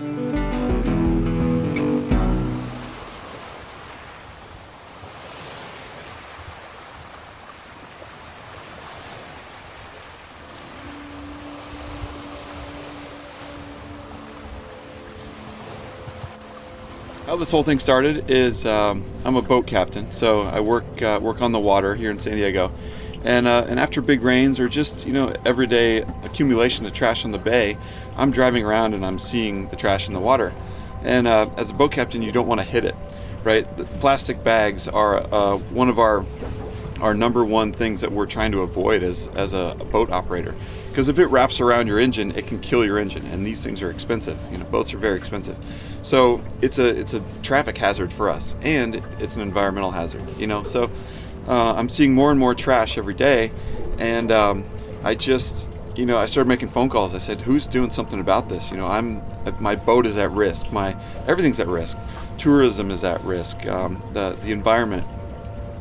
How this whole thing started is I'm a boat captain, so I work on the water here in San Diego, and after big rains or just everyday accumulation of trash on the bay, I'm driving around and I'm seeing the trash in the water, and as a boat captain, you don't want to hit it, right? The plastic bags are one of our number one things that we're trying to avoid as a boat operator, because if it wraps around your engine, it can kill your engine, and these things are expensive. Boats are very expensive, so it's a traffic hazard for us, and it's an environmental hazard. So I'm seeing more and more trash every day, and I just I started making phone calls. I said, who's doing something about this? My boat is at risk. Everything's at risk. Tourism is at risk. The environment.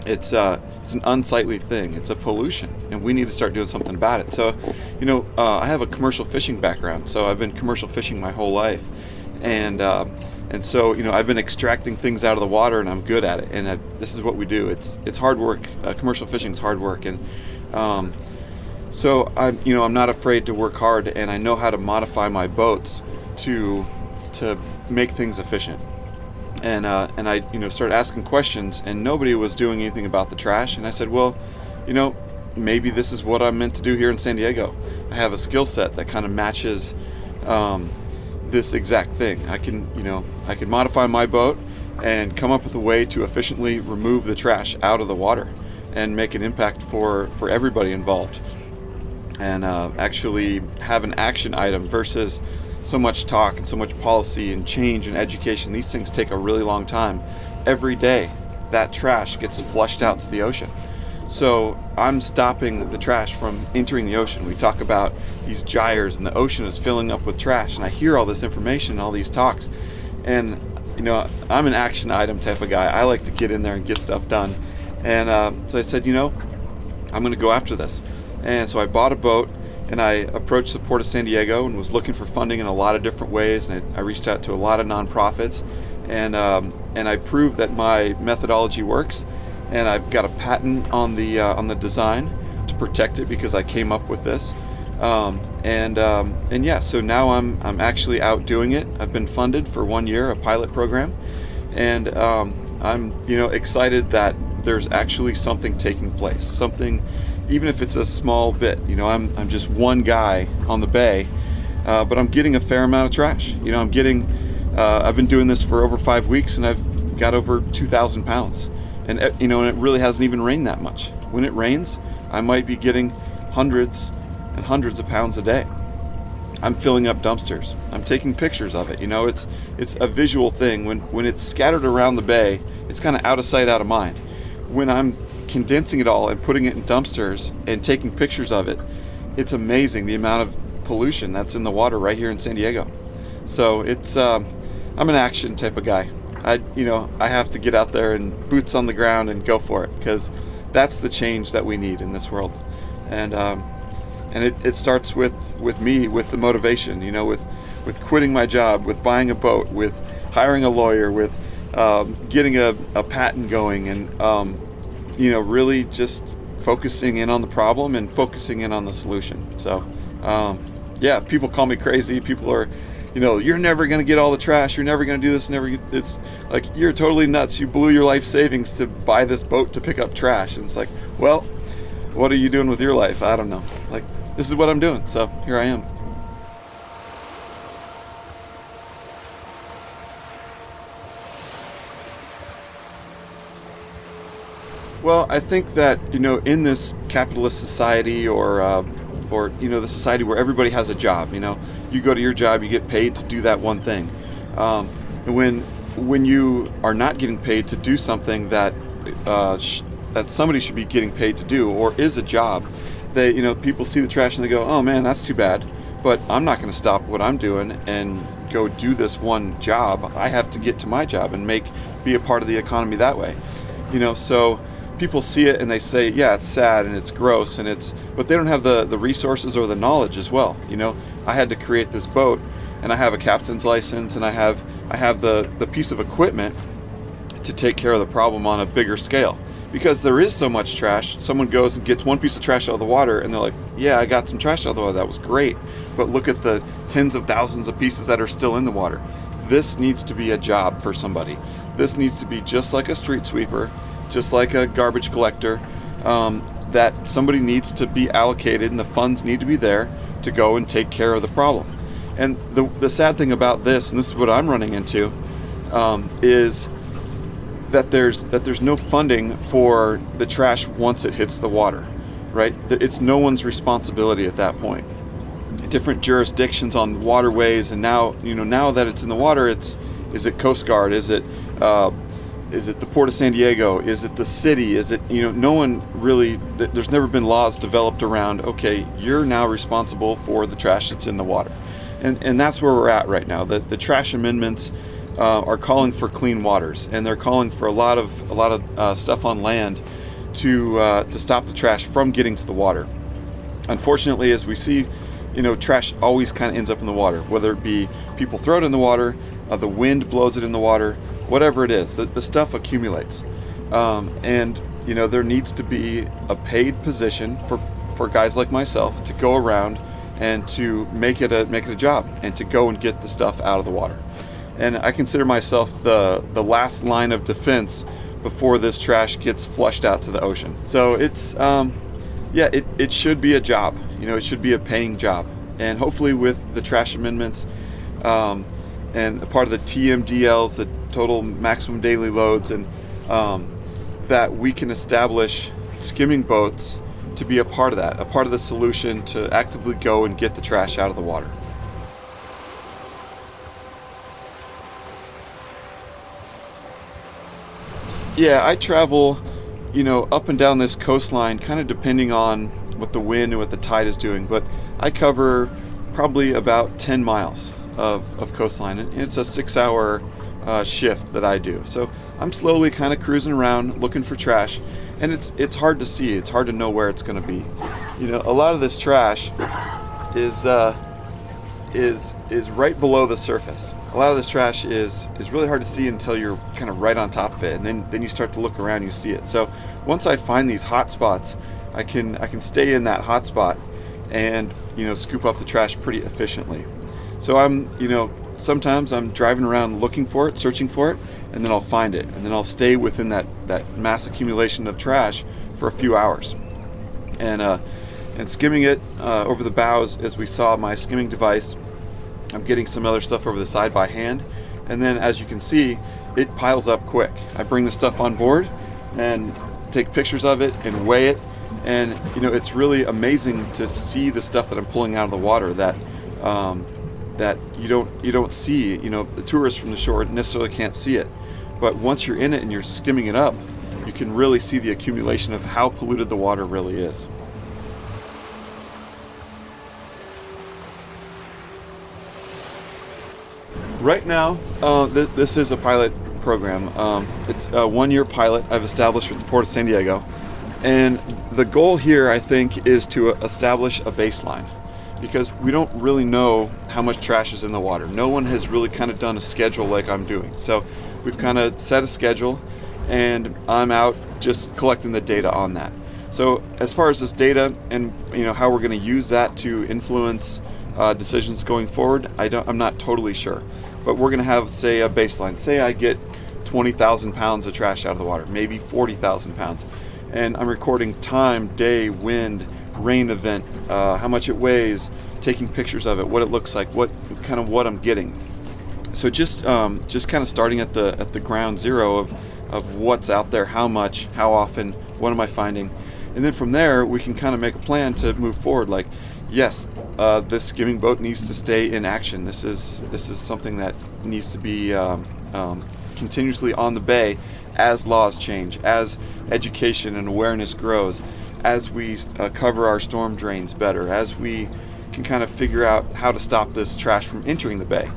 It's an unsightly thing. It's a pollution, and we need to start doing something about it. So, I have a commercial fishing background, so I've been commercial fishing my whole life, and so I've been extracting things out of the water, and I'm good at it. And this is what we do. It's hard work. Commercial fishing is hard work, and so I'm not afraid to work hard, and I know how to modify my boats to make things efficient. And I started asking questions, and nobody was doing anything about the trash. And I said, well, maybe this is what I'm meant to do here in San Diego. I have a skill set that kind of matches this exact thing. I can modify my boat and come up with a way to efficiently remove the trash out of the water and make an impact for everybody involved, and actually have an action item versus so much talk and so much policy and change and education. These things take a really long time. Every day that trash gets flushed out to the ocean. So I'm stopping the trash from entering the ocean. We talk about these gyres and the ocean is filling up with trash, and I hear all this information and all these talks, and I'm an action item type of guy. I like to get in there and get stuff done. And so I said, I'm going to go after this. And so I bought a boat, and I approached the Port of San Diego and was looking for funding in a lot of different ways. And I reached out to a lot of nonprofits, and I proved that my methodology works. And I've got a patent on the design to protect it because I came up with this. And yeah, so now I'm actually out doing it. I've been funded for 1 year, a pilot program, and I'm excited that there's actually something taking place. Something. Even if it's a small bit, I'm just one guy on the bay, but I'm getting a fair amount of trash. I've been doing this for over 5 weeks, and I've got over 2,000 pounds. And, and it really hasn't even rained that much. When it rains, I might be getting hundreds and hundreds of pounds a day. I'm filling up dumpsters. I'm taking pictures of it. It's a visual thing. When it's scattered around the bay, it's kind of out of sight, out of mind. When I'm condensing it all and putting it in dumpsters and taking pictures of it, it's amazing the amount of pollution that's in the water right here in San Diego. So it's I'm an action type of guy. I have to get out there and boots on the ground and go for it, because that's the change that we need in this world. And it starts with me, with the motivation, with quitting my job, with buying a boat, with hiring a lawyer, with getting a patent going, and really just focusing in on the problem and focusing in on the solution. So yeah, people call me crazy. People are, you're never going to get all the trash. You're never going to do this. It's like, you're totally nuts. You blew your life savings to buy this boat to pick up trash. And it's like, well, what are you doing with your life? I don't know. Like, this is what I'm doing. So here I am. Well, I think that, in this capitalist society, or the society where everybody has a job, you go to your job, you get paid to do that one thing. And when you are not getting paid to do something that somebody should be getting paid to do, or is a job, people see the trash and they go, oh man, that's too bad. But I'm not going to stop what I'm doing and go do this one job. I have to get to my job and be a part of the economy that way. So people see it and they say, yeah, it's sad and it's gross, but they don't have the resources or the knowledge as well. I had to create this boat and I have a captain's license, and I have the piece of equipment to take care of the problem on a bigger scale. Because there is so much trash, someone goes and gets one piece of trash out of the water and they're like, yeah, I got some trash out of the water, that was great, but look at the tens of thousands of pieces that are still in the water. This needs to be a job for somebody. This needs to be just like a street sweeper, just like a garbage collector, that somebody needs to be allocated and the funds need to be there to go and take care of the problem. And the sad thing about this, and this is what I'm running into, is that there's no funding for the trash once it hits the water, right? It's no one's responsibility at that point. Different jurisdictions on waterways, and now that it's in the water, is it Coast Guard? Is it the Port of San Diego? Is it the city? Is it, no one really, there's never been laws developed around, okay, you're now responsible for the trash that's in the water. And that's where we're at right now. The trash amendments are calling for clean waters, and they're calling for a lot of stuff on land to stop the trash from getting to the water. Unfortunately, as we see, trash always kind of ends up in the water, whether it be people throw it in the water, the wind blows it in the water, whatever it is, the stuff accumulates. And there needs to be a paid position for guys like myself to go around and to make it a job and to go and get the stuff out of the water. And I consider myself the last line of defense before this trash gets flushed out to the ocean. So it's it should be a job. It should be a paying job. And hopefully with the trash amendments and a part of the TMDLs, the total maximum daily loads, and that we can establish skimming boats to be a part of that, a part of the solution to actively go and get the trash out of the water. Yeah, I travel, up and down this coastline, kind of depending on what the wind and what the tide is doing, but I cover probably about 10 miles of coastline, and it's a 6-hour shift that I do. So I'm slowly kind of cruising around looking for trash, and it's hard to see. It's hard to know where it's going to be. A lot of this trash is right below the surface. A lot of this trash is really hard to see until you're kind of right on top of it, and then you start to look around, you see it. So once I find these hot spots, I can stay in that hot spot and scoop up the trash pretty efficiently. So sometimes I'm driving around looking for it, searching for it, and then I'll find it, and then I'll stay within that mass accumulation of trash for a few hours, and skimming it over the bows. As we saw my skimming device, I'm getting some other stuff over the side by hand, and then as you can see, it piles up quick. I bring the stuff on board and take pictures of it and weigh it, and it's really amazing to see the stuff that I'm pulling out of the water that you don't see. The tourists from the shore necessarily can't see it, but once you're in it and you're skimming it up, you can really see the accumulation of how polluted the water really is. Right now, this is a pilot program. It's a 1-year pilot I've established with the Port of San Diego, and the goal here, I think, is to establish a baseline, because we don't really know how much trash is in the water. No one has really kind of done a schedule like I'm doing. So we've kind of set a schedule, and I'm out just collecting the data on that. So as far as this data and how we're going to use that to influence decisions going forward, I'm not totally sure. But we're going to have, say, a baseline. Say I get 20,000 pounds of trash out of the water, maybe 40,000 pounds. And I'm recording time, day, wind, rain event, how much it weighs, taking pictures of it, what it looks like, what I'm getting. So just kind of starting at the ground zero of what's out there, how much, how often, what am I finding, and then from there we can kind of make a plan to move forward. Like, yes, this skimming boat needs to stay in action. This is something that needs to be continuously on the bay as laws change, as education and awareness grows, as we cover our storm drains better, as we can kind of figure out how to stop this trash from entering the bay.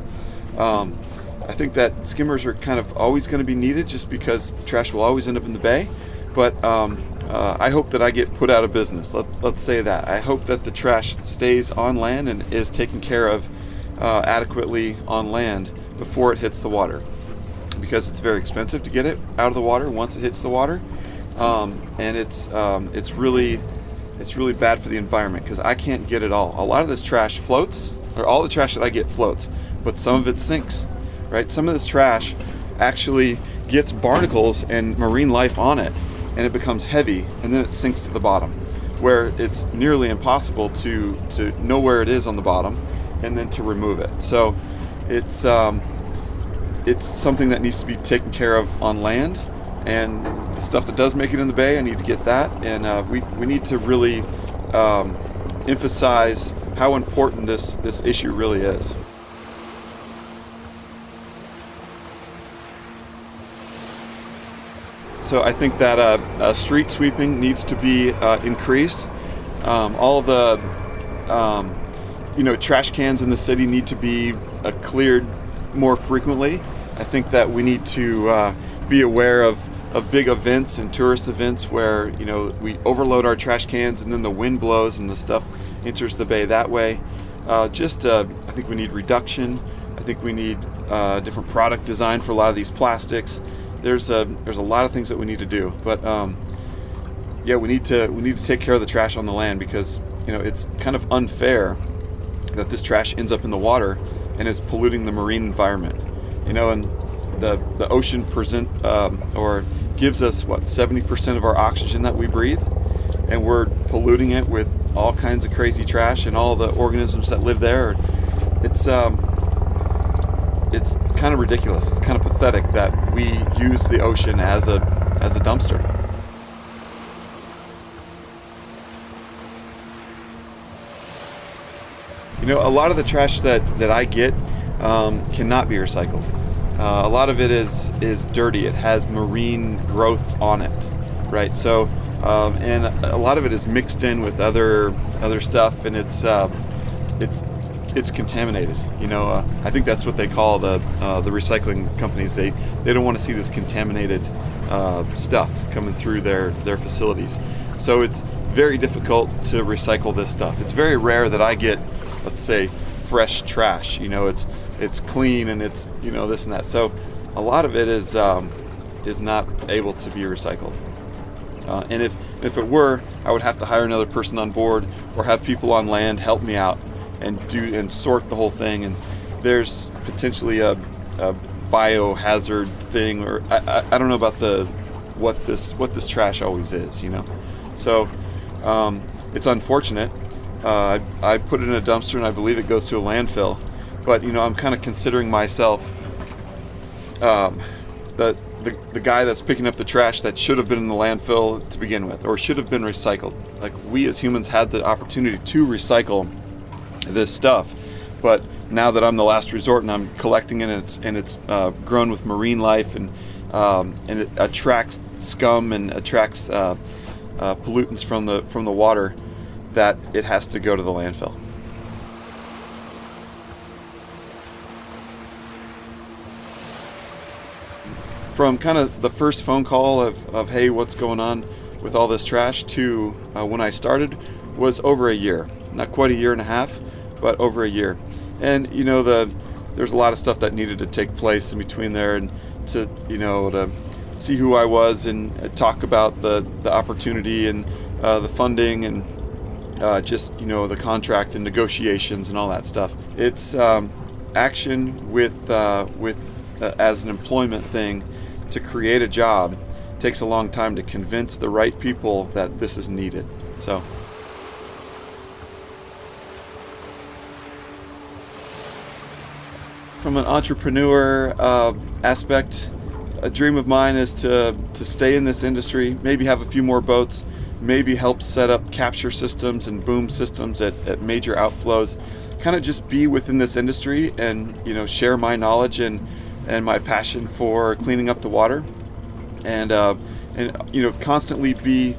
I think that skimmers are kind of always going to be needed, just because trash will always end up in the bay. But I hope that I get put out of business. Let's say that. I hope that the trash stays on land and is taken care of adequately on land before it hits the water, because it's very expensive to get it out of the water once it hits the water, and it's really bad for the environment because I can't get it all. A lot of this trash floats, or all the trash that I get floats, but some of it sinks, right? Some of this trash actually gets barnacles and marine life on it, and it becomes heavy, and then it sinks to the bottom, where it's nearly impossible to know where it is on the bottom and then to remove it. So it's something that needs to be taken care of on land, and the stuff that does make it in the bay, I need to get that, and we need to really emphasize how important this issue really is. So I think that street sweeping needs to be increased. All the trash cans in the city need to be cleared more frequently. I think that we need to be aware of big events and tourist events where we overload our trash cans and then the wind blows and the stuff enters the bay that way. I think we need reduction. I think we need different product design for a lot of these plastics. There's a lot of things that we need to do, but we need to take care of the trash on the land, because it's kind of unfair that this trash ends up in the water and is polluting the marine environment. And the ocean gives us 70% of our oxygen that we breathe, and we're polluting it with all kinds of crazy trash and all the organisms that live there. It's kind of ridiculous. It's kind of pathetic that we use the ocean as a dumpster. A lot of the trash that I get cannot be recycled. A lot of it is dirty. It has marine growth on it, right? So, and a lot of it is mixed in with other stuff, and it's contaminated. I think that's what they call the recycling companies. They don't want to see this contaminated stuff coming through their facilities. So it's very difficult to recycle this stuff. It's very rare that I get, let's say, fresh trash. It's clean and it's this and that. So a lot of it is not able to be recycled. And if it were, I would have to hire another person on board or have people on land help me out and sort the whole thing. And there's potentially a biohazard thing, or I don't know about what this trash always is. So it's unfortunate. I put it in a dumpster and I believe it goes to a landfill, but I'm kind of considering myself the guy that's picking up the trash that should have been in the landfill to begin with, or should have been recycled. Like, we as humans had the opportunity to recycle this stuff, but now that I'm the last resort and I'm collecting it, and it's grown with marine life, and it attracts scum and attracts pollutants from the water, that it has to go to the landfill. From kind of the first phone call of hey, what's going on with all this trash, to when I started, was over a year. Not quite a year and a half, but over a year. And there's a lot of stuff that needed to take place in between there, and to see who I was and talk about the opportunity and the funding and the contract and negotiations and all that stuff. It's action with as an employment thing. To create a job takes a long time to convince the right people that this is needed. So from an entrepreneur aspect, a dream of mine is to stay in this industry, maybe have a few more boats, maybe help set up capture systems and boom systems at major outflows, kind of just be within this industry and share my knowledge and my passion for cleaning up the water, and constantly be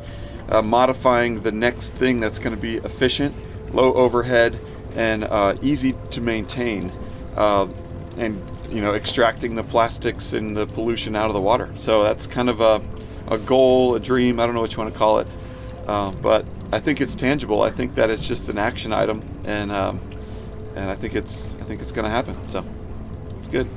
modifying the next thing that's going to be efficient, low overhead, and easy to maintain, and extracting the plastics and the pollution out of the water. So that's kind of a goal, a dream, I don't know what you want to call it, but I think it's tangible. I think that it's just an action item, and and I think it's going to happen. So it's good.